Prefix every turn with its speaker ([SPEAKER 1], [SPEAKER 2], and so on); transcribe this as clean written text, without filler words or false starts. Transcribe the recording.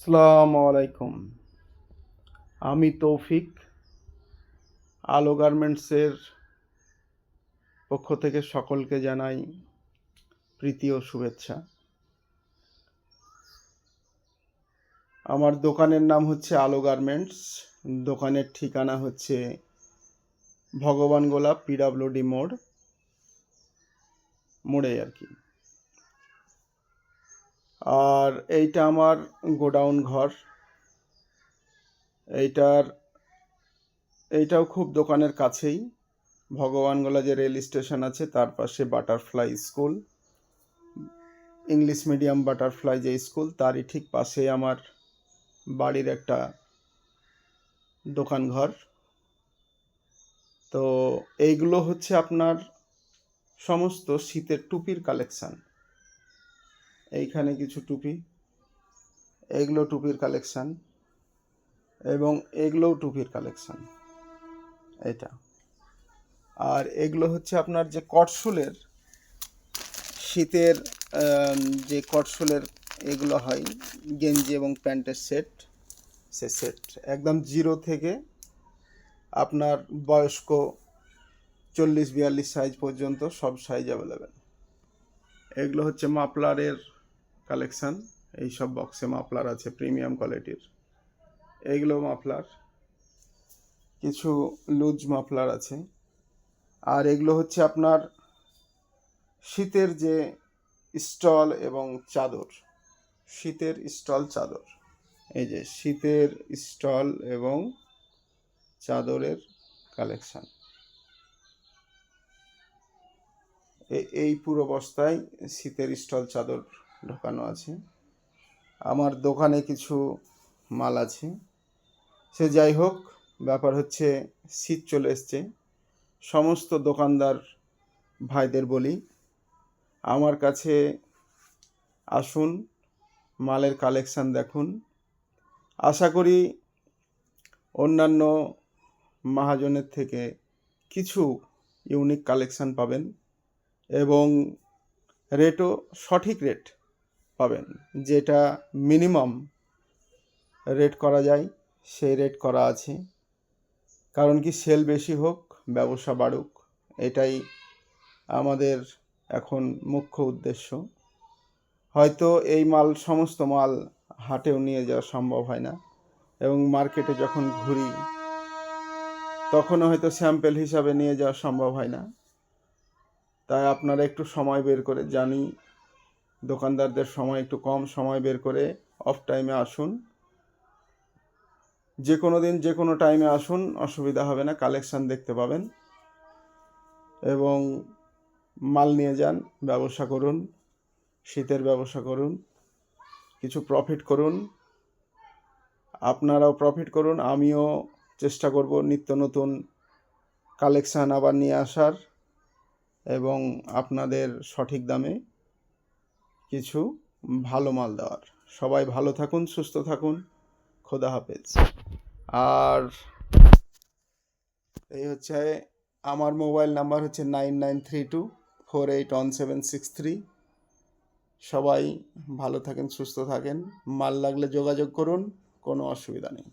[SPEAKER 1] আসসালামু আলাইকুম। আমি তৌফিক। আলো গার্মেন্টসের পক্ষ থেকে সকলকে জানাই প্রীতি ও শুভেচ্ছা। আমার দোকানের নাম হচ্ছে আলো গার্মেন্টস। দোকানের ঠিকানা হচ্ছে ভগবান গোলা PWD মোড়ে আর কি। আর এইটা আমার গোডাউন ঘর। এইটাও খুব দোকানের কাছেই। ভগবানগোলা যে রেল স্টেশন আছে তার পাশে butterfly school, English medium butterfly যে স্কুল, তারই ঠিক পাশে আমার বাড়ির একটা দোকান ঘর। তো এইগুলো হচ্ছে আপনার সমস্ত শীতের টুপির কালেকশান। এইখানে কিছু টুপি, এইগুলো টুপির কালেকশান, এবং এগুলোও টুপির কালেকশান। এটা আর এগুলো হচ্ছে আপনার যে কটসুলের শীতের যে কটসুলের এগুলো হয় গেঞ্জি এবং প্যান্টের সেট, সে সেট একদম 0 থেকে আপনার বয়স্ক 40-42 সাইজ পর্যন্ত সব সাইজ অ্যাভেলেবেল। এগুলো হচ্ছে মাফলারের কালেকশান। এই সব বক্সে মাফলার আছে প্রিমিয়াম কোয়ালিটির। এইগুলো মাফলার, কিছু লুজ মাফলার আছে। আর এগুলো হচ্ছে আপনার শীতের যে স্টল এবং চাদর, শীতের স্টল চাদর, এই যে শীতের স্টল এবং চাদরের কালেকশান। এই পুরো বস্তায় শীতের স্টল চাদর ঢোকানো আছে। আমার দোকানে কিছু মাল আছে। সে যাই হোক, ব্যাপার হচ্ছে শীত চলে এসছে। সমস্ত দোকানদার ভাইদের বলি, আমার কাছে আসুন, মালের কালেকশান দেখুন। আশা করি অন্যান্য মহাজনের থেকে কিছু ইউনিক কালেকশান পাবেন এবং রেটও সঠিক রেট পাবেন। যেটা মিনিমাম রেট করা যায় সেই রেট করা আছে। কারণ কি, সেল বেশি হোক, ব্যবসা বাড়ুক, এটাই আমাদের এখন মুখ্য উদ্দেশ্য। হয়তো এই সমস্ত মাল হাটেও নিয়ে যাওয়া সম্ভব হয় না, এবং মার্কেটে যখন ঘুরি তখনও হয়তো স্যাম্পেল হিসাবে নিয়ে যাওয়া সম্ভব হয় না। তাই আপনারা একটু সময় বের করে, জানি দোকানদারদের সময় একটু কম, সময় বের করে অফ টাইমে আসুন। যে কোনো দিন যে কোনো টাইমে আসুন, অসুবিধা হবে না, কালেকশান দেখতে পাবেন এবং মাল নিয়ে যান, ব্যবসা করুন, শীতের ব্যবসা করুন, কিছু প্রফিট করুন। আপনারাও প্রফিট করুন, আমিও চেষ্টা করব নিত্য নতুন কালেকশান আবার নিয়ে আসার এবং আপনাদের সঠিক দামে কিছু ভালো মাল দেওয়ার। সবাই ভালো থাকুন, সুস্থ থাকুন, খোদা হাফেজ। আর এই হচ্ছে আমার মোবাইল নাম্বার হচ্ছে 9932481763। সবাই ভালো থাকেন, সুস্থ থাকেন। মাল লাগলে যোগাযোগ করুন, কোনো অসুবিধা নেই।